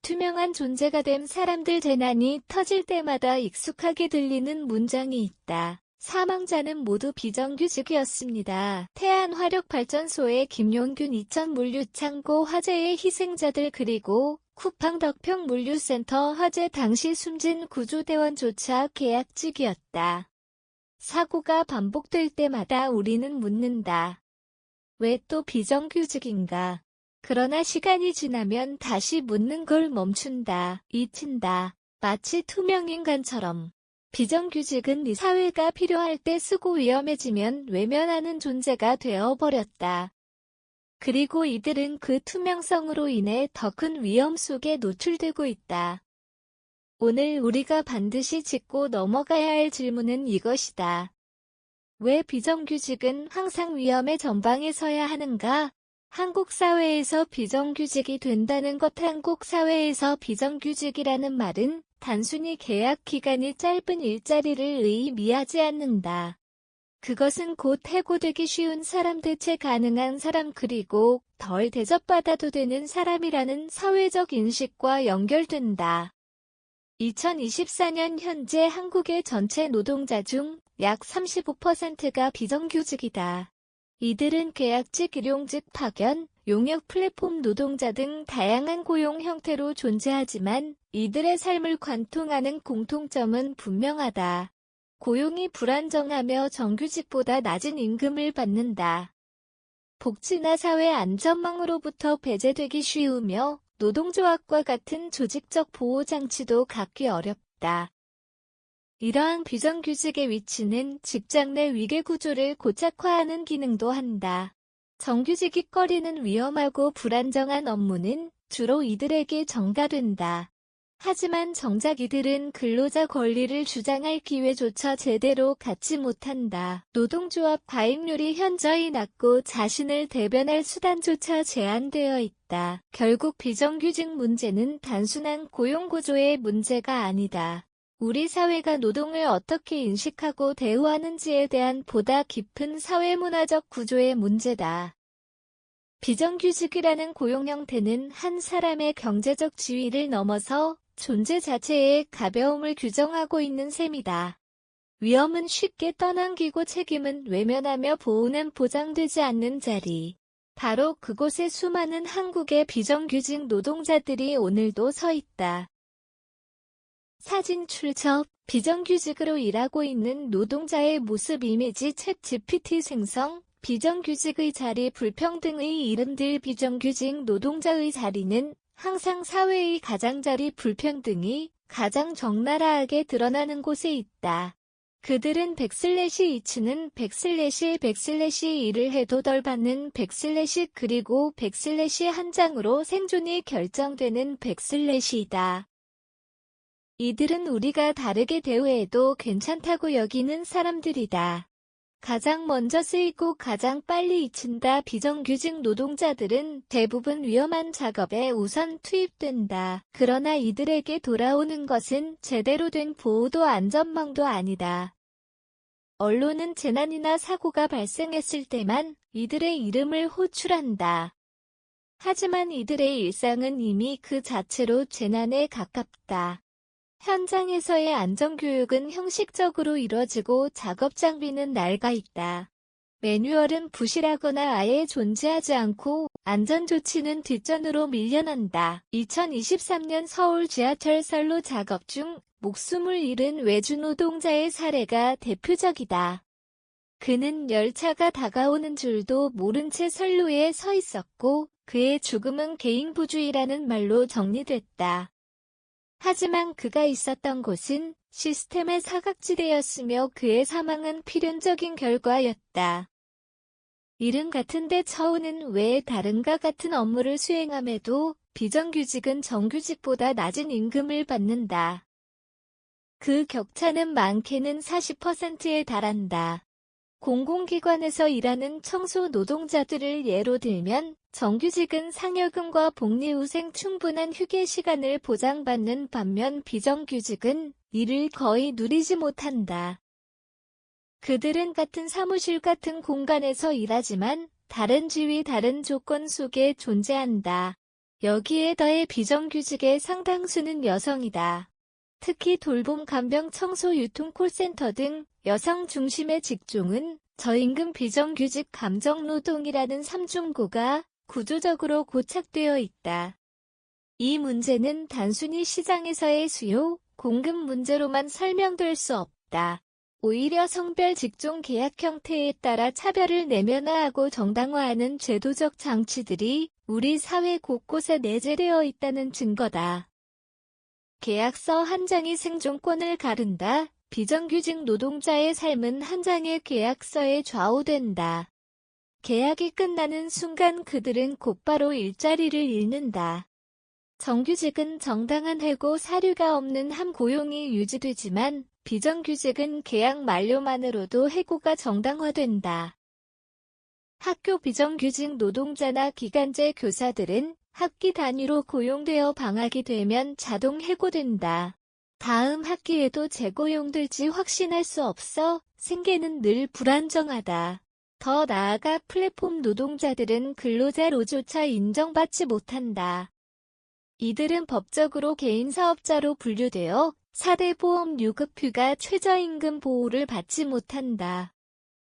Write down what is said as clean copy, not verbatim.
투명한 존재가 된 사람들 재난이 터질 때마다 익숙하게 들리는 문장이 있다. 사망자는 모두 비정규직이었습니다. 태안화력발전소의 김용균 이천 물류창고 화재의 희생자들 그리고 쿠팡 덕평 물류센터 화재 당시 숨진 구조대원조차 계약직이었다. 사고가 반복될 때마다 우리는 묻는다. 왜 또 비정규직인가? 그러나 시간이 지나면 다시 묻는 걸 멈춘다, 잊힌다. 마치 투명인간처럼. 비정규직은 이 사회가 필요할 때 쓰고 위험해지면 외면하는 존재가 되어버렸다. 그리고 이들은 그 투명성으로 인해 더 큰 위험 속에 노출되고 있다. 오늘 우리가 반드시 짚고 넘어가야 할 질문은 이것이다. 왜 비정규직은 항상 위험의 전방에 서야 하는가? 한국 사회에서 비정규직이 된다는 것 한국 사회에서 비정규직이라는 말은 단순히 계약 기간이 짧은 일자리를 의미하지 않는다. 그것은 곧 해고되기 쉬운 사람 대체 가능한 사람 그리고 덜 대접받아도 되는 사람이라는 사회적 인식과 연결된다. 2024년 현재 한국의 전체 노동자 중 약 35%가 비정규직이다. 이들은 계약직, 일용직, 파견, 용역 플랫폼 노동자 등 다양한 고용 형태로 존재하지만 이들의 삶을 관통하는 공통점은 분명하다. 고용이 불안정하며 정규직보다 낮은 임금을 받는다. 복지나 사회 안전망으로부터 배제되기 쉬우며 노동조합과 같은 조직적 보호장치도 갖기 어렵다. 이러한 비정규직의 위치는 직장 내 위계구조를 고착화하는 기능도 한다. 정규직이 꺼리는 위험하고 불안정한 업무는 주로 이들에게 전가된다. 하지만 정작 이들은 근로자 권리를 주장할 기회조차 제대로 갖지 못한다. 노동조합 가입률이 현저히 낮고 자신을 대변할 수단조차 제한되어 있다. 결국 비정규직 문제는 단순한 고용구조의 문제가 아니다. 우리 사회가 노동을 어떻게 인식하고 대우하는지에 대한 보다 깊은 사회문화적 구조의 문제다. 비정규직이라는 고용 형태는 한 사람의 경제적 지위를 넘어서 존재 자체의 가벼움을 규정하고 있는 셈이다. 위험은 쉽게 떠넘기고 책임은 외면하며 보호는 보장되지 않는 자리. 바로 그곳에 수많은 한국의 비정규직 노동자들이 오늘도 서 있다. 사진 출처, 비정규직으로 일하고 있는 노동자의 모습 이미지 챗 GPT 생성, 비정규직의 자리 불평등의 이름들 비정규직 노동자의 자리는 항상 사회의 가장자리 불평등이 가장 적나라하게 드러나는 곳에 있다. 그들은 백슬래시2는 백슬래시1을 해도 덜 받는 백슬래시 그리고 백슬래시 한 장으로 생존이 결정되는 백슬래시이다. 이들은 우리가 다르게 대우해도 괜찮다고 여기는 사람들이다. 가장 먼저 쓰이고 가장 빨리 잊힌다. 비정규직 노동자들은 대부분 위험한 작업에 우선 투입된다. 그러나 이들에게 돌아오는 것은 제대로 된 보호도 안전망도 아니다. 언론은 재난이나 사고가 발생했을 때만 이들의 이름을 호출한다. 하지만 이들의 일상은 이미 그 자체로 재난에 가깝다. 현장에서의 안전교육은 형식적으로 이뤄지고 작업 장비는 낡아 있다. 매뉴얼은 부실하거나 아예 존재하지 않고 안전조치는 뒷전으로 밀려난다. 2023년 서울 지하철 선로 작업 중 목숨을 잃은 외주 노동자의 사례가 대표적이다. 그는 열차가 다가오는 줄도 모른 채 선로에 서 있었고 그의 죽음은 개인부주의라는 말로 정리됐다. 하지만 그가 있었던 곳은 시스템의 사각지대였으며 그의 사망은 필연적인 결과였다. 이름 같은데 처우는 왜 다른가? 같은 업무를 수행함에도 비정규직은 정규직보다 낮은 임금을 받는다. 그 격차는 많게는 40%에 달한다. 공공기관에서 일하는 청소 노동자들을 예로 들면 정규직은 상여금과 복리후생 충분한 휴게 시간을 보장받는 반면 비정규직은 이를 거의 누리지 못한다. 그들은 같은 사무실 같은 공간에서 일하지만 다른 지위 다른 조건 속에 존재한다. 여기에 더해 비정규직의 상당수는 여성이다. 특히 돌봄, 간병, 청소, 유통, 콜센터 등 여성 중심의 직종은 저임금 비정규직 감정노동이라는 삼중고가 구조적으로 고착되어 있다. 이 문제는 단순히 시장에서의 수요, 공급 문제로만 설명될 수 없다. 오히려 성별 직종 계약 형태에 따라 차별을 내면화하고 정당화하는 제도적 장치들이 우리 사회 곳곳에 내재되어 있다는 증거다. 계약서 한 장이 생존권을 가른다. 비정규직 노동자의 삶은 한 장의 계약서에 좌우된다. 계약이 끝나는 순간 그들은 곧바로 일자리를 잃는다. 정규직은 정당한 해고 사유가 없는 한 고용이 유지되지만 비정규직은 계약 만료만으로도 해고가 정당화된다. 학교 비정규직 노동자나 기간제 교사들은 학기 단위로 고용되어 방학이 되면 자동 해고된다. 다음 학기에도 재고용될지 확신할 수 없어 생계는 늘 불안정하다. 더 나아가 플랫폼 노동자들은 근로자로조차 인정받지 못한다. 이들은 법적으로 개인사업자로 분류되어 4대 보험 유급휴가 최저임금 보호를 받지 못한다.